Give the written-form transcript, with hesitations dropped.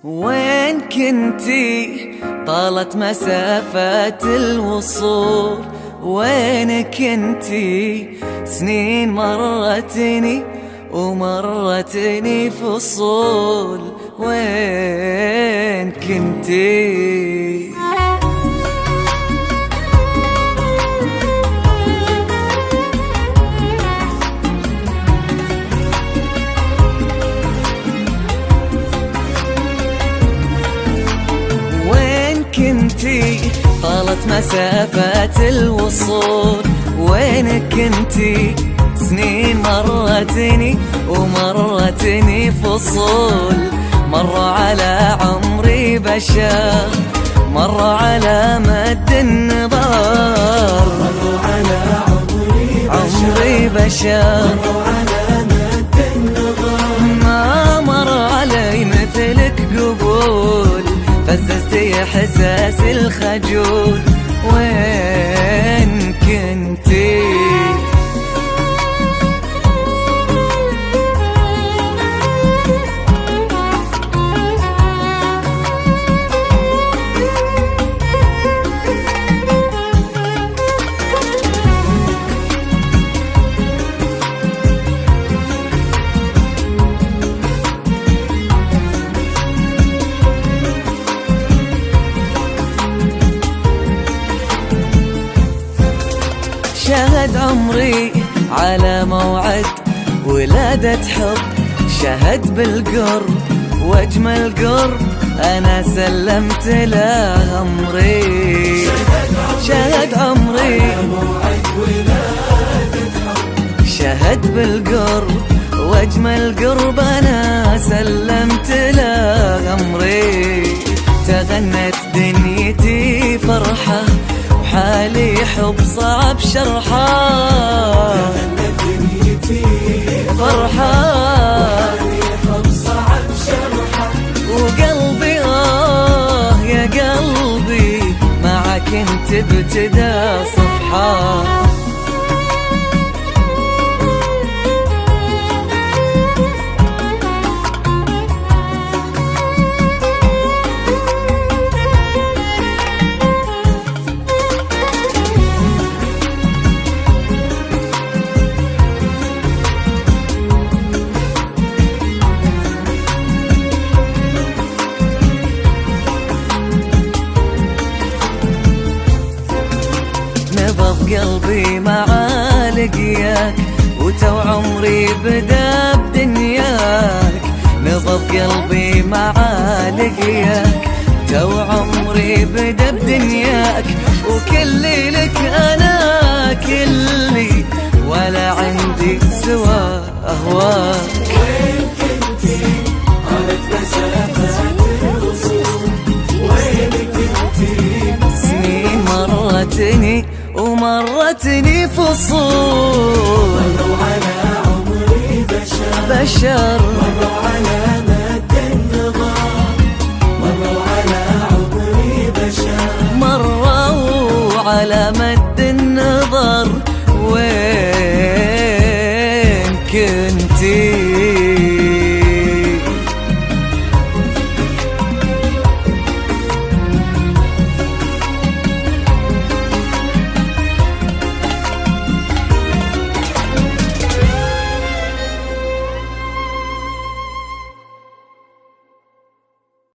وين كنتي طالت مسافات الوصول؟ وين كنتي سنين مرتني ومرتني فصول؟ وين كنتي؟ كنتي طالت مسافات الوصول؟ وين كنتي سنين مرتني ومرتني فصول؟ مر على عمري بشر، مر على مد النظر، مر على عمري بشر، مر على مد النظر. ما مر علي مثلك قبول، فززتي احساس الخجول. وين كنتي؟ شهد عمري على موعد ولادة حب، شهد بالقرب واجمل قرب انا سلمت له امري. شهد عمري على موعد ولادة حب، شهد بالقرب واجمل قرب انا سلمت له امري. تغنت دنيتي فرحة وحالي حب صعب شرحه، تغنت دنيتي فرحة وحالي حب صعب شرحه. وقلبي يا قلبي معك انت ابتدى صفحة. نبض قلبي مع لقياك وتو عمري بدا بدنياك. نبض قلبي مع لقياك تو عمري بدا بدنياك. وكلي لك انا كلي ولا عندي سوى اهواك. وين كنتي طالت مسافات الوصول؟ وين كنتي سنين مرتني ومرتني فصول. مروا على عمري بشر مروا على مد النظر، مروا على عمري بشر. مروا على